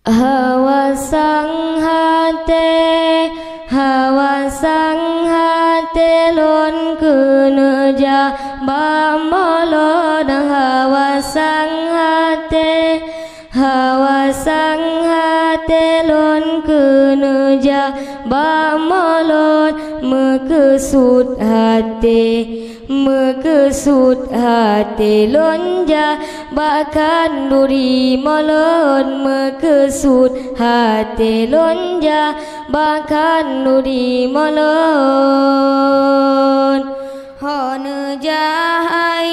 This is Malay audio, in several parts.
hawa sang hate lon kunuja bamolo hawa sang hate lon kunuja bamolo mekesut hati lonja bahkan duri molon mekesut hati lonja bahkan duri molon hone jahai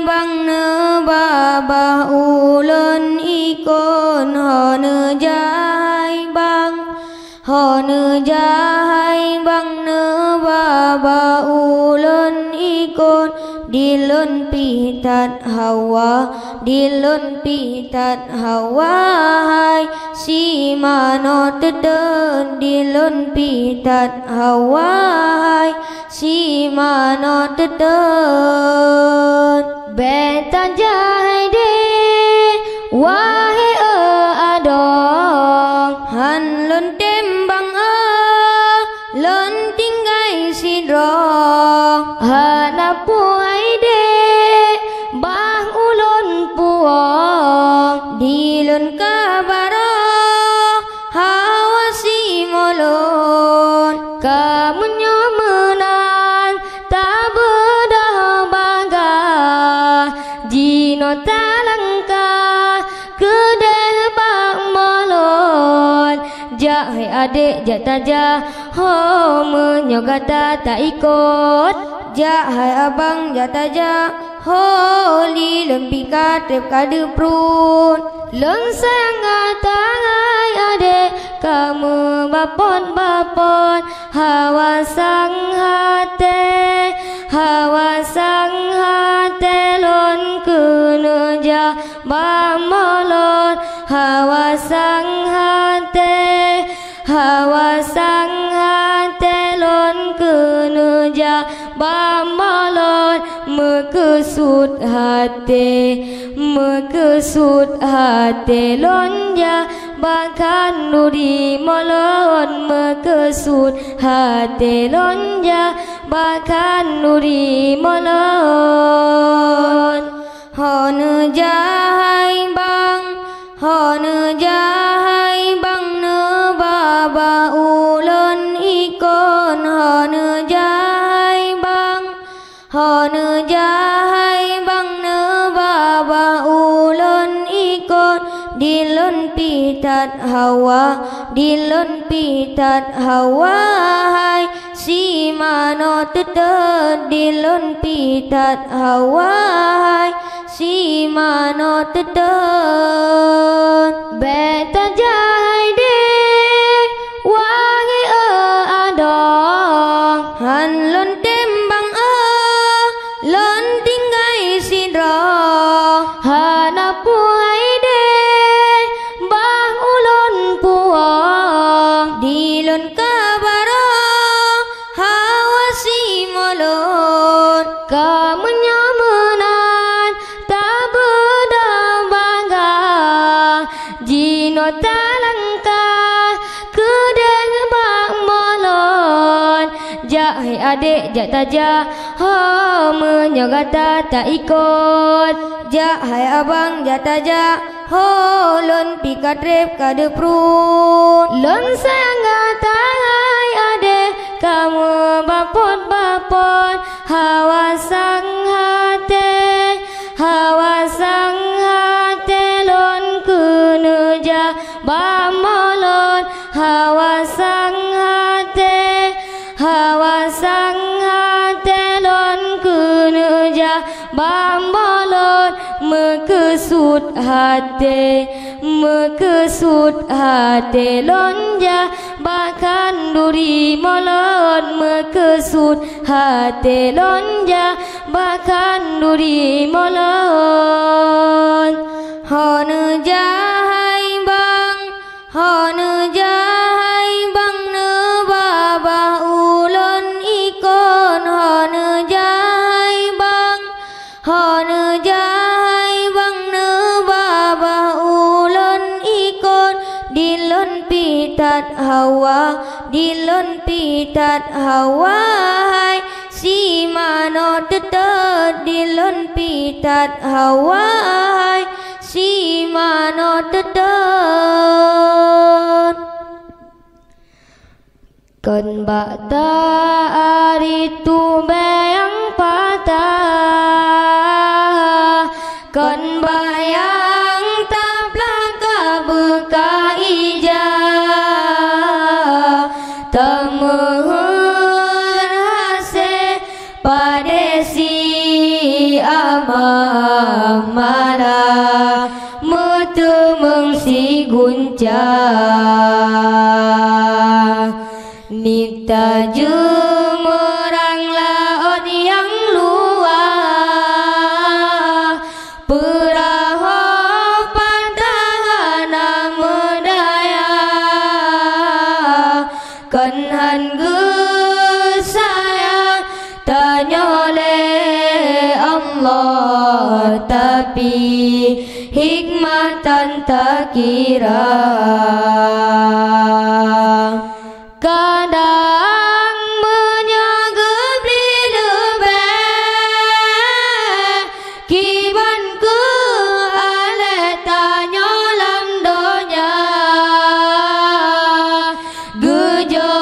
bang ne babah ulun ikon hone jahai bang ne baba ulun ikon dilun pitat hawa hai si mano teden dilun pitat hawa hai si mano teden betan jahai de wahai adong han lun tembang lon tinggai sidro hanapu aide bang ulun puong dilun kabaro hawasi molon kamunyo menang tak bedah bangga jino talangka kedeh bang molon jahai adik jataja ho menyogata tak ikut jahai abang jataja ho li lempi katep kade prun leng sayang gatai adik kamu bapon hawa sang hate lon kunuja bamolon hawa sang hate lon kunuja bamolon mekesut hati lonja bahkan nuri molon mekesut hati lonja bahkan nuri molon hone jahai bang ne baba ulun ikon hone jahai bang ne baba ulun ikon dilun pitat hawa hai si mano teten dilun pitat hawa hai si mano teten beta jahai de wahai adong han lon tembang lon tinggai sidro hanapu aide bah ulun puong dilun kabaro hawasi molon kamunya menan tak bedah bangga jino talangka kedeng bang molon jahai adik jataja ho menyogata tak ikut jahai abang jataja ho lon pikatrep kade prun lon sayang gatai adik kamu bapon hawa sang hate lon kunuja bamolon hawa sang hate lon kunuja bamolon mekesut hati lonja bahkan duri molon mekesut hati lonja bahkan duri molon hone jahai bang ne babah ulun ikon hone jahai bang ne babah pitat hawa dilon pitat hawa hai si mano tetet dilon pitat hawa hai si mano tetet kan bata aritu bayang patah kan bayang taplaka buka ijah temuhur hase padesi amang mana mutu mengsi guncang nita jumurang laut yang luar perahu pantahana medaya kenhan saya tanya oleh Allah tapi hikmatan tak kira kadang menyagap di lebih kiban ke ale tanya lam donya gejo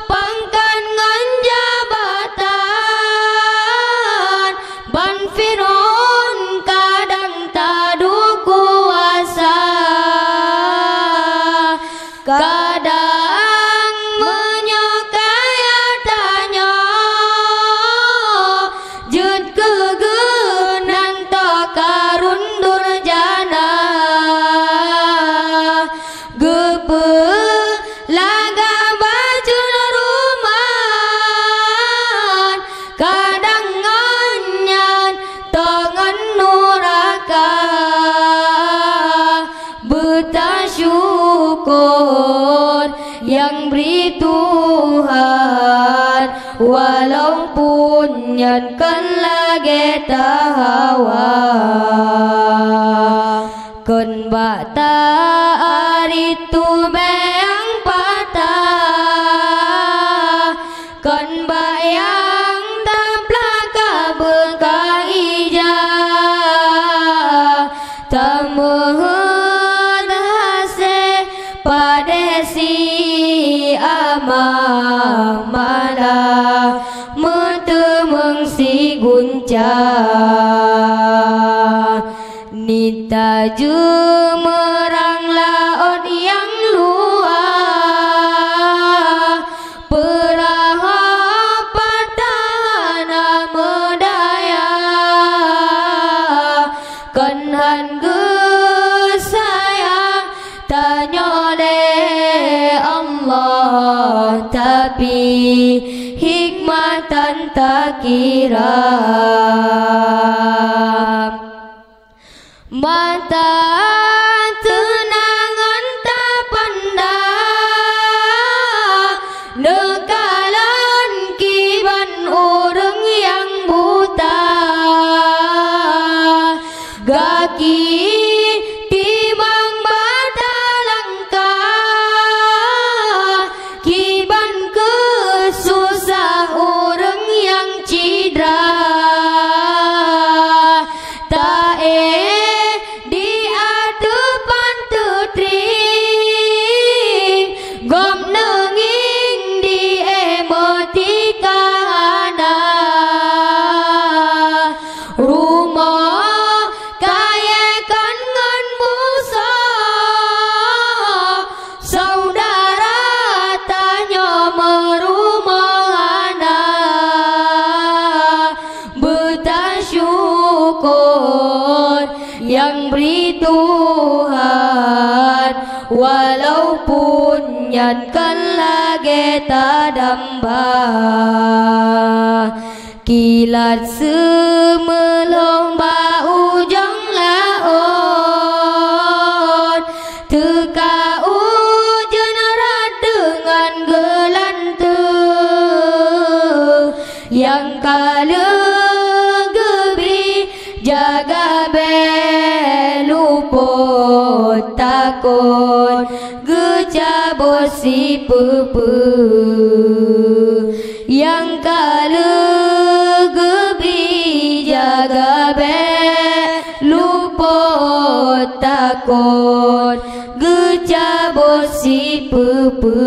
pangkan ngan jabatan ban Fir'aun kadang tadu kuasa kadang yang beri Tuhan walaupun nyankan lagi tahawa kun bata aritu bayang patah kun bayang taplaka buka ijah tamuhun hase padesi amang mana mutu mengsi guncang nita jumerang laut yang luar perahu pantahana medaya kenhan sayang tanya oleh Allah tapi hikmatan tak kira mata tenangan tak pandang nekalan kiban orang yang buta gaki timang bata langkah kiban kesusah orang yang cidra tae yang beri Tuhan walaupun nyankan lagi tadamba kilat semelong bau jang laut teka ujan rat dengan gelantung yang kala jaga beluput takut gecabut si pupu yang kalu gebi jaga be lupa takut gecabut si pupu